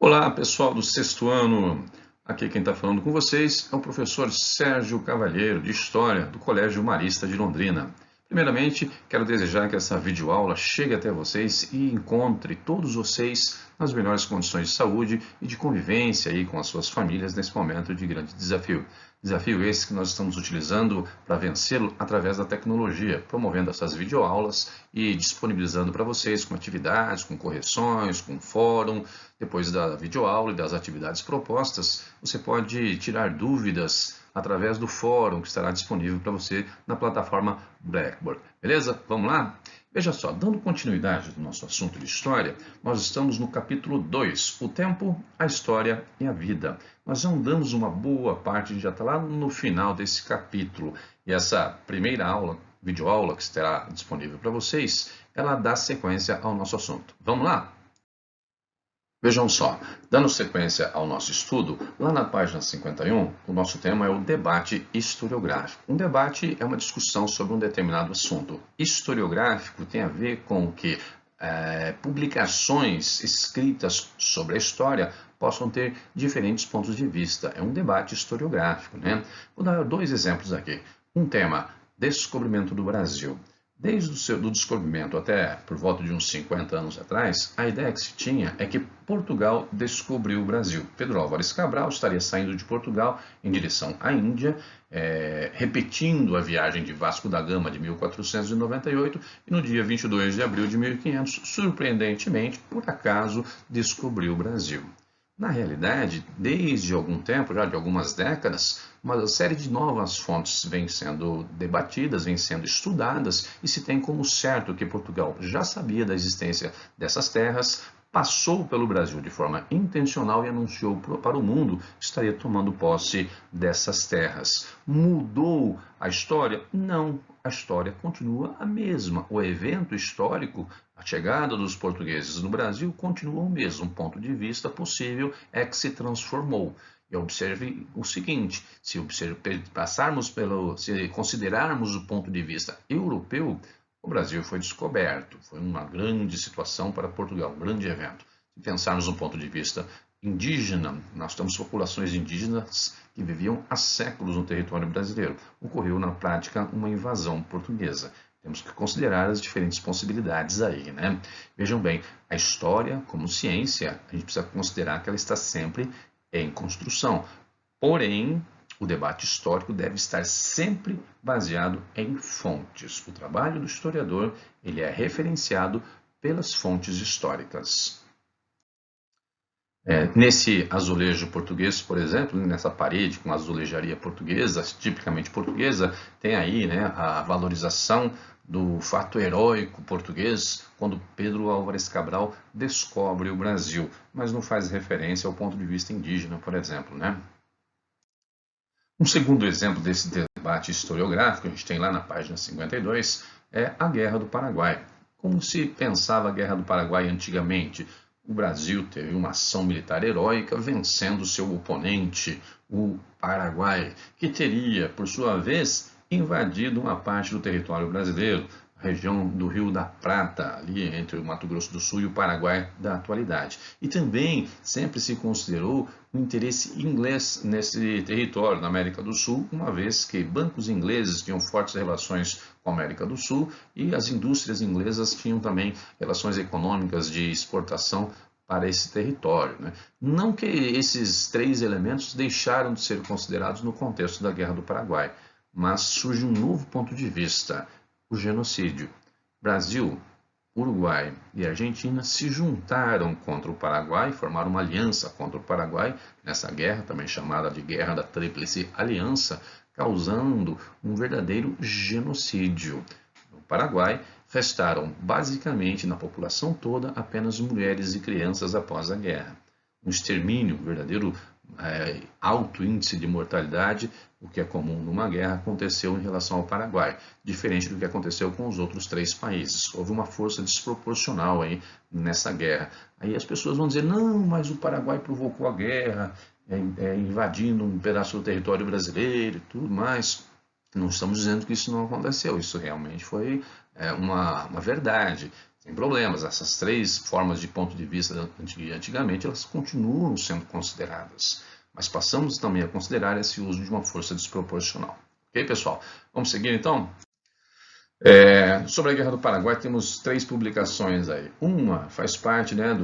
Olá, pessoal do sexto ano. Aqui quem está falando com vocês é o professor Sérgio Cavalheiro, de História, do Colégio Marista de Londrina. Primeiramente, quero desejar que essa videoaula chegue até vocês e encontre todos vocês nas melhores condições de saúde e de convivência aí com as suas famílias nesse momento de grande desafio. Desafio esse que nós estamos utilizando para vencê-lo através da tecnologia, promovendo essas videoaulas e disponibilizando para vocês com atividades, com correções, com fórum. Depois da videoaula e das atividades propostas, você pode tirar dúvidas através do fórum que estará disponível para você na plataforma Blackboard. Beleza? Vamos lá? Veja só, dando continuidade do nosso assunto de história, nós estamos no capítulo 2, o tempo, a história e a vida. Nós já andamos uma boa parte, já está lá no final desse capítulo. E essa primeira aula, videoaula que estará disponível para vocês, ela dá sequência ao nosso assunto. Vamos lá? Vejam só, dando sequência ao nosso estudo, lá na página 51, o nosso tema é o debate historiográfico. Um debate é uma discussão sobre um determinado assunto. Historiográfico tem a ver com que publicações escritas sobre a história possam ter diferentes pontos de vista. É um debate historiográfico, né? Vou dar dois exemplos aqui. Um tema, descobrimento do Brasil. Desde o descobrimento até por volta de uns 50 anos atrás, a ideia que se tinha é que Portugal descobriu o Brasil. Pedro Álvares Cabral estaria saindo de Portugal em direção à Índia, repetindo a viagem de Vasco da Gama de 1498 e no dia 22 de abril de 1500, surpreendentemente, por acaso, descobriu o Brasil. Na realidade, desde algum tempo, já de algumas décadas, uma série de novas fontes vem sendo debatidas, vem sendo estudadas e se tem como certo que Portugal já sabia da existência dessas terras, passou pelo Brasil de forma intencional e anunciou para o mundo que estaria tomando posse dessas terras. Mudou a história? Não, a história continua a mesma. O evento histórico, a chegada dos portugueses no Brasil, continua o mesmo. Um ponto de vista possível é que se transformou. E observe o seguinte, se considerarmos o ponto de vista europeu, o Brasil foi descoberto, foi uma grande situação para Portugal, um grande evento. Se pensarmos no ponto de vista indígena, nós temos populações indígenas que viviam há séculos no território brasileiro. Ocorreu na prática uma invasão portuguesa. Temos que considerar as diferentes possibilidades aí, né? Vejam bem, a história como ciência, a gente precisa considerar que ela está sempre em construção. Porém, o debate histórico deve estar sempre baseado em fontes. O trabalho do historiador ele é referenciado pelas fontes históricas. Nesse azulejo português, por exemplo, nessa parede com azulejaria portuguesa, tipicamente portuguesa, tem aí, né, a valorização do fato heróico português quando Pedro Álvares Cabral descobre o Brasil, mas não faz referência ao ponto de vista indígena, por exemplo, né? Um segundo exemplo desse debate historiográfico, a gente tem lá na página 52, é a Guerra do Paraguai. Como se pensava a Guerra do Paraguai antigamente? O Brasil teve uma ação militar heróica vencendo seu oponente, o Paraguai, que teria, por sua vez, invadido uma parte do território brasileiro, a região do Rio da Prata, ali entre o Mato Grosso do Sul e o Paraguai da atualidade. E também sempre se considerou o interesse inglês nesse território, na América do Sul, uma vez que bancos ingleses tinham fortes relações com a América do Sul e as indústrias inglesas tinham também relações econômicas de exportação para esse território, né? Não que esses três elementos deixaram de ser considerados no contexto da Guerra do Paraguai, mas surge um novo ponto de vista, o genocídio. Brasil, Uruguai e Argentina se juntaram contra o Paraguai, formaram uma aliança contra o Paraguai, nessa guerra, também chamada de Guerra da Tríplice Aliança, causando um verdadeiro genocídio. No Paraguai, restaram basicamente na população toda apenas mulheres e crianças após a guerra. Um extermínio, um verdadeiro alto índice de mortalidade, o que é comum numa guerra, aconteceu em relação ao Paraguai, diferente do que aconteceu com os outros três países. Houve uma força desproporcional aí nessa guerra. Aí as pessoas vão dizer, não, mas o Paraguai provocou a guerra, invadindo um pedaço do território brasileiro e tudo mais. Não estamos dizendo que isso não aconteceu, isso realmente foi uma verdade. sem problemas. Essas três formas de ponto de vista antigamente, elas continuam sendo consideradas. Mas passamos também a considerar esse uso de uma força desproporcional. Ok, pessoal? Vamos seguir então? Sobre a Guerra do Paraguai, temos 3 publicações aí. Uma faz parte, né,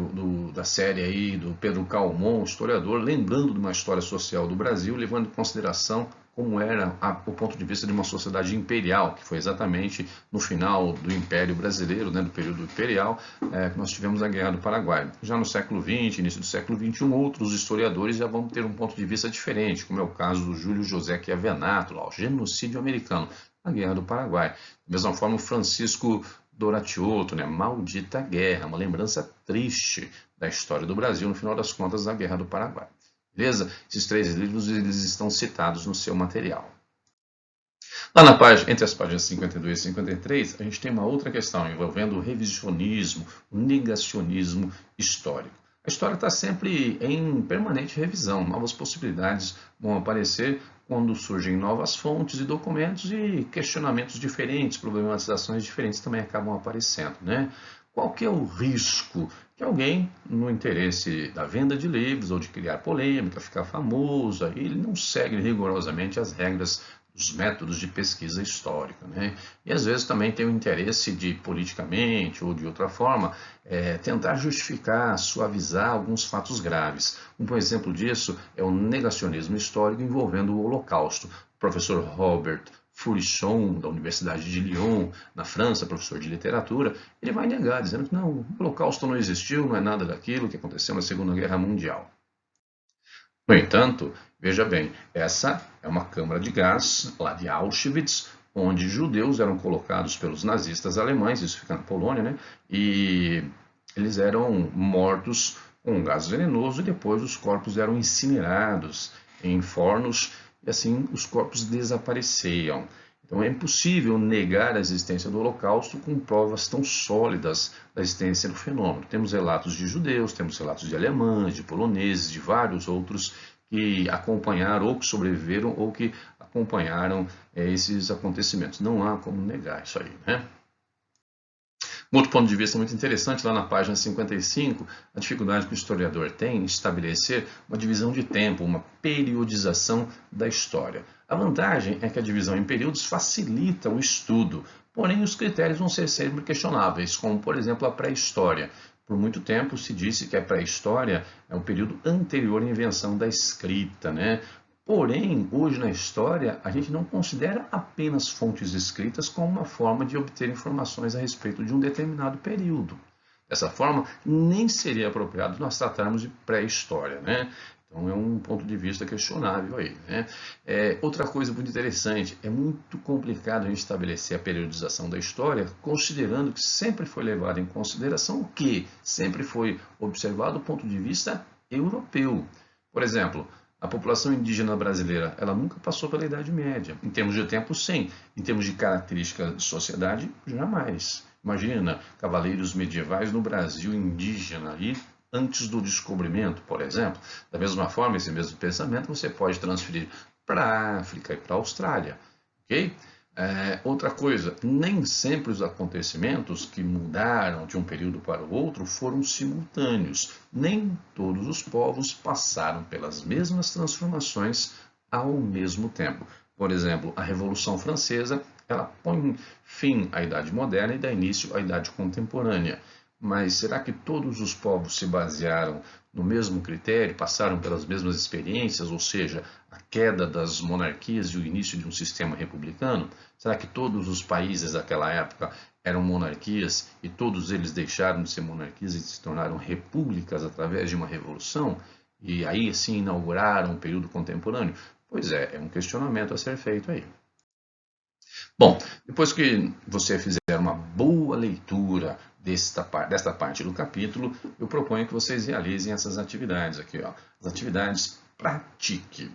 da série aí do Pedro Calmon, historiador, lembrando de uma história social do Brasil, levando em consideração como era o ponto de vista de uma sociedade imperial, que foi exatamente no final do Império Brasileiro, né, do período imperial, que nós tivemos a Guerra do Paraguai. Já no século XX, início do século XXI, outros historiadores já vão ter um ponto de vista diferente, como é o caso do Júlio José Chiavenato, lá, o genocídio americano, a Guerra do Paraguai. Da mesma forma, o Francisco Doratiotto, né, Maldita Guerra, uma lembrança triste da história do Brasil, no final das contas, da Guerra do Paraguai. Beleza? Esses 3 livros eles estão citados no seu material. Lá na página, entre as páginas 52 e 53, a gente tem uma outra questão envolvendo o revisionismo, o negacionismo histórico. A história está sempre em permanente revisão, novas possibilidades vão aparecer quando surgem novas fontes e documentos e questionamentos diferentes, problematizações diferentes também acabam aparecendo, né? Qual que é o risco? Que alguém, no interesse da venda de livros ou de criar polêmica, ficar famoso, aí ele não segue rigorosamente as regras dos métodos de pesquisa histórica, né? E às vezes também tem o interesse de, politicamente ou de outra forma, tentar justificar, suavizar alguns fatos graves. Um exemplo disso é o negacionismo histórico envolvendo o Holocausto. O professor Robert Furichon, da Universidade de Lyon, na França, professor de literatura, ele vai negar, dizendo que não, o Holocausto não existiu, não é nada daquilo que aconteceu na Segunda Guerra Mundial. No entanto, veja bem, essa é uma câmara de gás, lá de Auschwitz, onde judeus eram colocados pelos nazistas alemães, isso fica na Polônia, né? E eles eram mortos com gás venenoso e depois os corpos eram incinerados em fornos e assim os corpos desapareciam. Então é impossível negar a existência do Holocausto com provas tão sólidas da existência do fenômeno. Temos relatos de judeus, temos relatos de alemães, de poloneses, de vários outros que acompanharam ou que sobreviveram ou que acompanharam esses acontecimentos. Não há como negar isso aí, né? Um outro ponto de vista muito interessante, lá na página 55, a dificuldade que o historiador tem em estabelecer uma divisão de tempo, uma periodização da história. A vantagem é que a divisão em períodos facilita o estudo, porém os critérios vão ser sempre questionáveis, como por exemplo a pré-história. Por muito tempo se disse que a pré-história é um período anterior à invenção da escrita, né? Porém, hoje na história, a gente não considera apenas fontes escritas como uma forma de obter informações a respeito de um determinado período. Dessa forma, nem seria apropriado nós tratarmos de pré-história, né? Então é um ponto de vista questionável aí, né? Outra coisa muito interessante, é muito complicado a gente estabelecer a periodização da história, considerando que sempre foi levado em consideração o que sempre foi observado do ponto de vista europeu. Por exemplo, a população indígena brasileira, ela nunca passou pela Idade Média. Em termos de tempo, sim. Em termos de características de sociedade, jamais. Imagina, cavaleiros medievais no Brasil indígena, ali antes do descobrimento, por exemplo. Da mesma forma, esse mesmo pensamento você pode transferir para a África e para a Austrália. Ok? Outra coisa, nem sempre os acontecimentos que mudaram de um período para o outro foram simultâneos. Nem todos os povos passaram pelas mesmas transformações ao mesmo tempo. Por exemplo, a Revolução Francesa, ela põe fim à Idade Moderna e dá início à Idade Contemporânea. Mas será que todos os povos se basearam no mesmo critério, passaram pelas mesmas experiências, ou seja, a queda das monarquias e o início de um sistema republicano? Será que todos os países daquela época eram monarquias e todos eles deixaram de ser monarquias e se tornaram repúblicas através de uma revolução? E aí sim inauguraram o período contemporâneo? Pois é um questionamento a ser feito aí. Bom, depois que você fizer uma boa leitura desta parte do capítulo, eu proponho que vocês realizem essas atividades aqui, ó. As atividades pratique.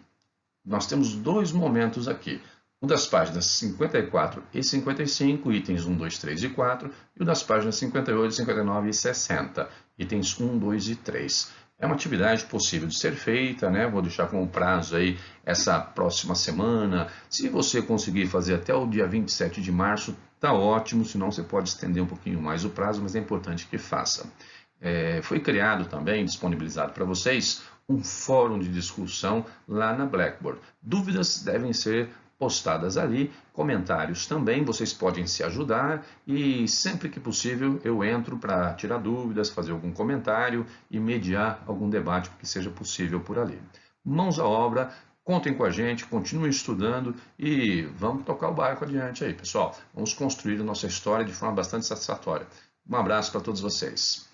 Nós temos 2 momentos aqui. O das páginas 54 e 55, itens 1, 2, 3 e 4, e o das páginas 58, 59 e 60, itens 1, 2 e 3. É uma atividade possível de ser feita, né? Vou deixar como prazo aí essa próxima semana. Se você conseguir fazer até o dia 27 de março, tá ótimo, senão você pode estender um pouquinho mais o prazo, mas é importante que faça. Foi criado também, disponibilizado para vocês, um fórum de discussão lá na Blackboard. Dúvidas devem ser postadas ali, comentários também, vocês podem se ajudar e sempre que possível eu entro para tirar dúvidas, fazer algum comentário e mediar algum debate que seja possível por ali. Mãos à obra, contem com a gente, continuem estudando e vamos tocar o barco adiante aí, pessoal. Vamos construir a nossa história de forma bastante satisfatória. Um abraço para todos vocês.